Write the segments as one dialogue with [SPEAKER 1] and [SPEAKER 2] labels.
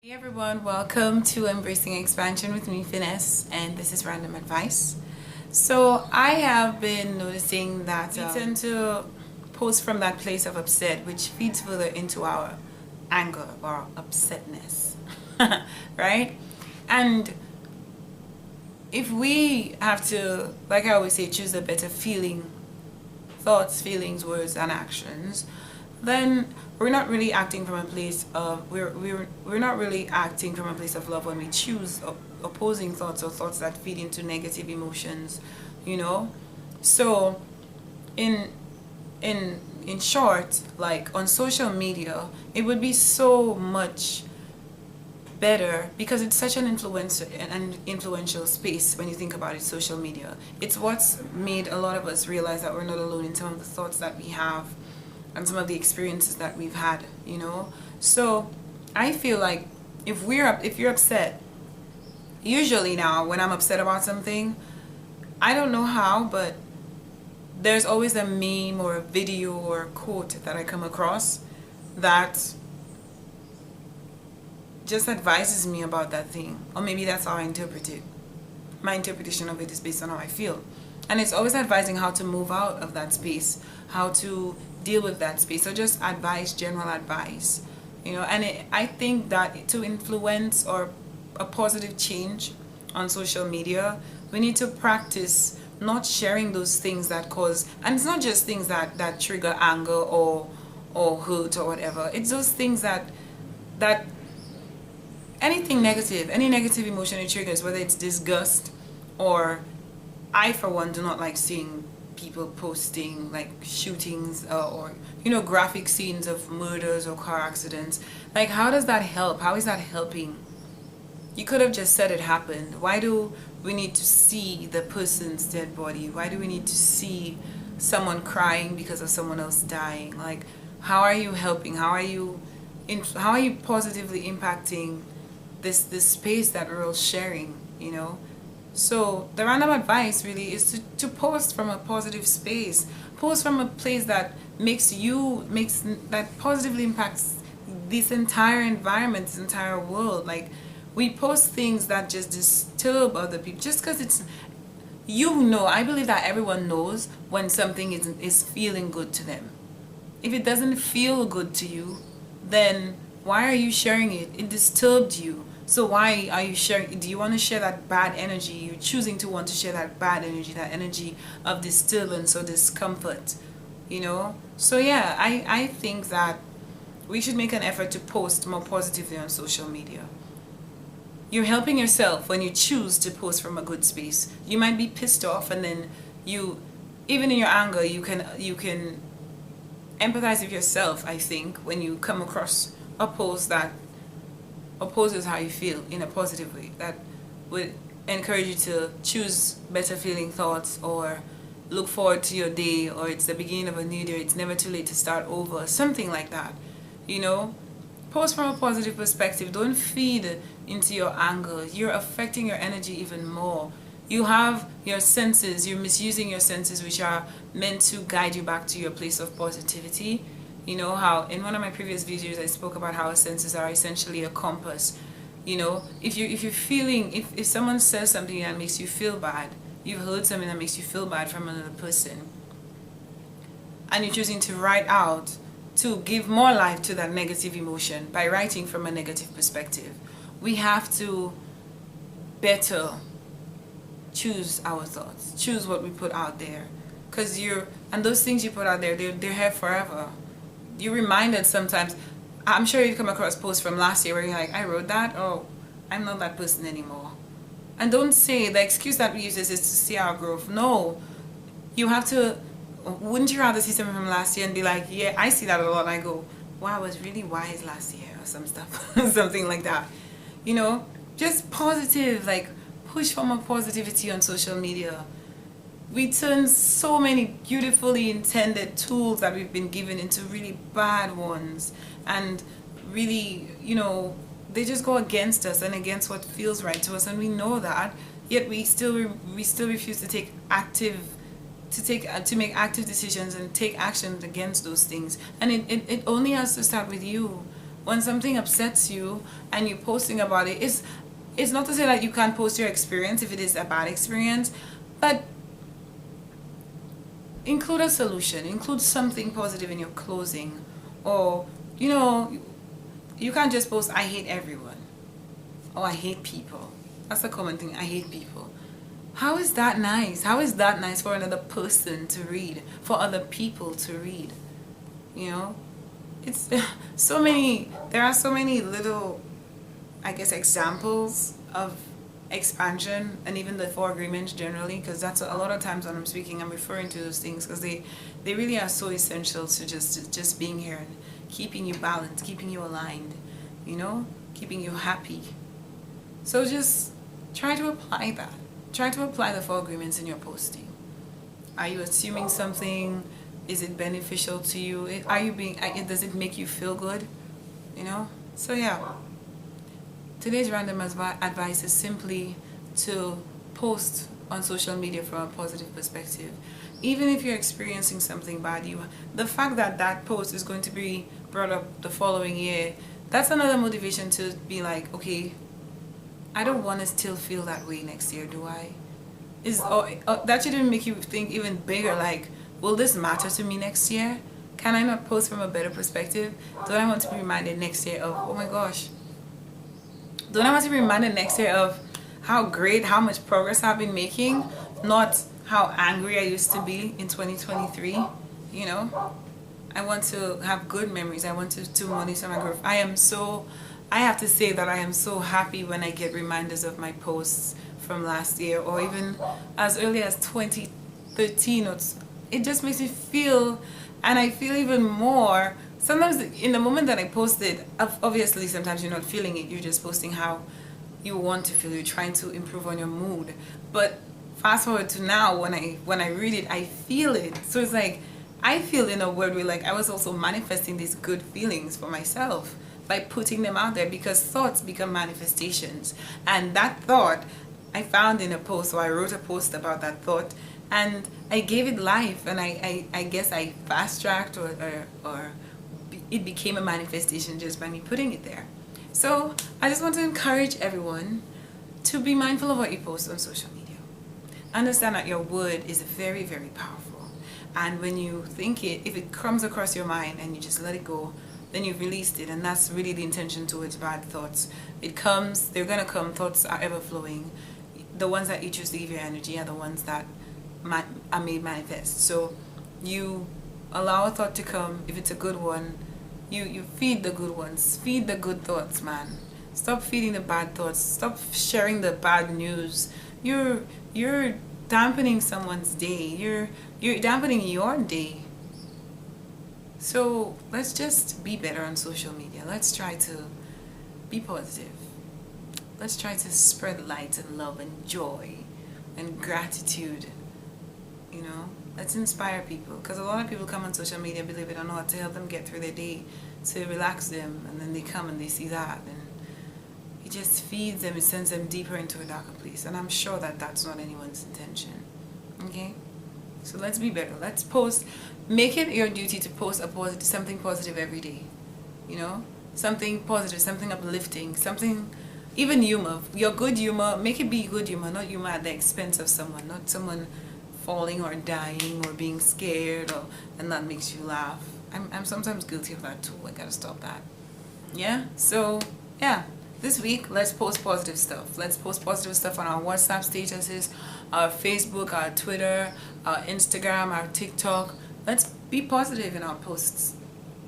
[SPEAKER 1] Hey everyone, welcome to Embracing Expansion with me, Finesse, and this is Random Advice. So, I have been noticing that we tend to post from that place of upset, which feeds further into our anger or upsetness, right? And if we have to, like I always say, choose a better feeling, thoughts, feelings, words, and actions, then we're not really acting from a place of we're not really acting from a place of love when we choose opposing thoughts or thoughts that feed into negative emotions, you know. So in in short, like on social media, it would be so much better because it's such an influential space when you think about it. Social media, it's what's made a lot of us realize that we're not alone in some of the thoughts that we have and some of the experiences that we've had, you know. So I feel like if you're upset, usually now when I'm upset about something, I don't know how, but there's always a meme or a video or a quote that I come across that just advises me about that thing, or maybe that's how I interpret it. My interpretation of it is based on how I feel, and it's always advising how to move out of that space, how to deal with that space. So just advice, general advice, you know. And I think that to influence or a positive change on social media, we need to practice not sharing those things that cause, and it's not just things that trigger anger or hurt or whatever. It's those things that anything negative, any negative emotion it triggers, whether it's disgust or, I for one do not like seeing people posting like shootings or you know, graphic scenes of murders or car accidents. Like, how does that help? How is that helping? You could have just said it happened. Why do we need to see the person's dead body? Why do we need to see someone crying because of someone else dying? Like, how are you helping? How are you positively impacting this space that we're all sharing, you know? So the random advice really is to post from a positive space. Post from a place that that positively impacts this entire environment, this entire world. Like, we post things that just disturb other people just because it's, you know, I believe that everyone knows when something is feeling good to them. If it doesn't feel good to you, then why are you sharing it? It disturbed you. So why are you sharing? Do you want to share that bad energy? You're choosing to want to share that bad energy, that energy of disturbance or discomfort, you know? So yeah, I think that we should make an effort to post more positively on social media. You're helping yourself when you choose to post from a good space. You might be pissed off, and then you, even in your anger, you can empathize with yourself, I think, when you come across a post that opposes how you feel in a positive way, that would encourage you to choose better feeling thoughts or look forward to your day, or it's the beginning of a new day, it's never too late to start over, something like that, you know. Post from a positive perspective. Don't feed into your anger. You're affecting your energy even more. You have your senses, you're misusing your senses, which are meant to guide you back to your place of positivity. You know how in one of my previous videos I spoke about how our senses are essentially a compass. You know, if you're feeling, if someone says something that makes you feel bad, you've heard something that makes you feel bad from another person, and you're choosing to write out to give more life to that negative emotion by writing from a negative perspective. We have to better choose our thoughts, choose what we put out there, because and those things you put out there, they're here forever. You're reminded sometimes. I'm sure you've come across posts from last year where you're like, I wrote that, oh, I'm not that person anymore. And don't say the excuse that we use is to see our growth. No, you have to. Wouldn't you rather see something from last year and be like, yeah, I see that a lot, and I go, wow, I was really wise last year, or some stuff, something like that. You know, just positive, like push for more positivity on social media. We turn so many beautifully intended tools that we've been given into really bad ones, and really, you know, they just go against us and against what feels right to us, and we know that, yet we still refuse to take active to make active decisions and take actions against those things. And it only has to start with you. when something upsets you and you're posting about it, it's not to say that you can't post your experience if it is a bad experience, but include a solution, include something positive in your closing. Or, you know, you can't just post, I hate everyone, or I hate people. That's a common thing, I hate people. How is that nice? How is that nice for another person to read, for other people to read? You know, it's so many, there are so many little, I guess, examples of expansion, and even the four agreements generally, because that's a lot of times when I'm speaking, I'm referring to those things because they really are so essential to just being here and keeping you balanced, keeping you aligned, you know, keeping you happy. So just try to apply that. Try to apply the four agreements in your posting. Are you assuming something? Is it beneficial to you? Are you being, does it make you feel good? You know? So yeah. Today's random advice is simply to post on social media from a positive perspective. Even if you're experiencing something bad, the fact that that post is going to be brought up the following year, that's another motivation to be like, okay, I don't want to still feel that way next year, do I? That should even make you think even bigger, like, will this matter to me next year? Can I not post from a better perspective? Don't I want to be reminded next year of, oh my gosh, don't I want to be reminded next year of how great, how much progress I've been making, not how angry I used to be in 2023, you know? I want to have good memories. I want to monitor my growth. I have to say that I am so happy when I get reminders of my posts from last year, or even as early as 2013. It just makes me feel, and I feel even more. Sometimes in the moment that I posted, obviously sometimes you're not feeling it. You're just posting how you want to feel. You're trying to improve on your mood. But fast forward to now, when I read it, I feel it. So it's like, I feel in a weird way like I was also manifesting these good feelings for myself by putting them out there, because thoughts become manifestations. And that thought I found in a post, so I wrote a post about that thought, and I gave it life, and I guess I fast-tracked or it became a manifestation just by me putting it there. So I just want to encourage everyone to be mindful of what you post on social media. Understand that your word is very, very powerful. And when you think it, if it comes across your mind and you just let it go, then you've released it. And that's really the intention towards bad thoughts. It comes, they're going to come, thoughts are ever flowing. The ones that you choose to give your energy are the ones that are made manifest. So you allow a thought to come. If it's a good one, you feed the good ones. Feed the good thoughts, man. Stop feeding the bad thoughts. Stop sharing the bad news. You're dampening someone's day. You're dampening your day. So let's just be better on social media. Let's try to be positive. Let's try to spread light and love and joy and gratitude. You know, let's inspire people, because a lot of people come on social media, believe it or not, to help them get through their day, to relax them, and then they come and they see that, and it just feeds them, it sends them deeper into a darker place, and I'm sure that that's not anyone's intention. Okay, so let's be better. Let's post, make it your duty to post something positive every day. You know, something positive, something uplifting, something, even humor, your good humor. Make it be good humor, not humor at the expense of someone, not someone falling or dying or being scared, and that makes you laugh. I'm sometimes guilty of that too. I gotta stop that. Yeah, so yeah, this week let's post positive stuff. Let's post positive stuff on our WhatsApp statuses, our Facebook, our Twitter, our Instagram, our TikTok. Let's be positive in our posts,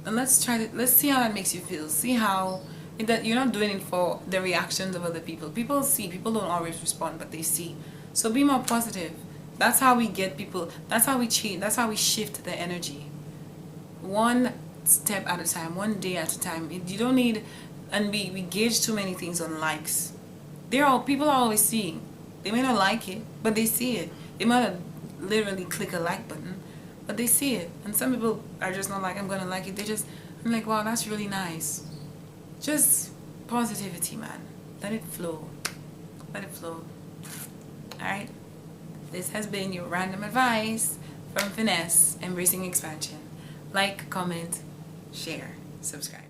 [SPEAKER 1] and let's see how that makes you feel. See how that you're not doing it for the reactions of other people. People see, people don't always respond, but they see. So be more positive. That's how we get people, that's how we change, that's how we shift the energy. One step at a time, one day at a time. You don't need, and we gauge too many things on likes. People are always seeing. They may not like it, but they see it. They might not literally click a like button, but they see it. And some people are just not like, I'm gonna like it. I'm like, wow, that's really nice. Just positivity, man. Let it flow. Let it flow. Alright? This has been your random advice from Finesse, Embracing Expansion. Like, comment, share, subscribe.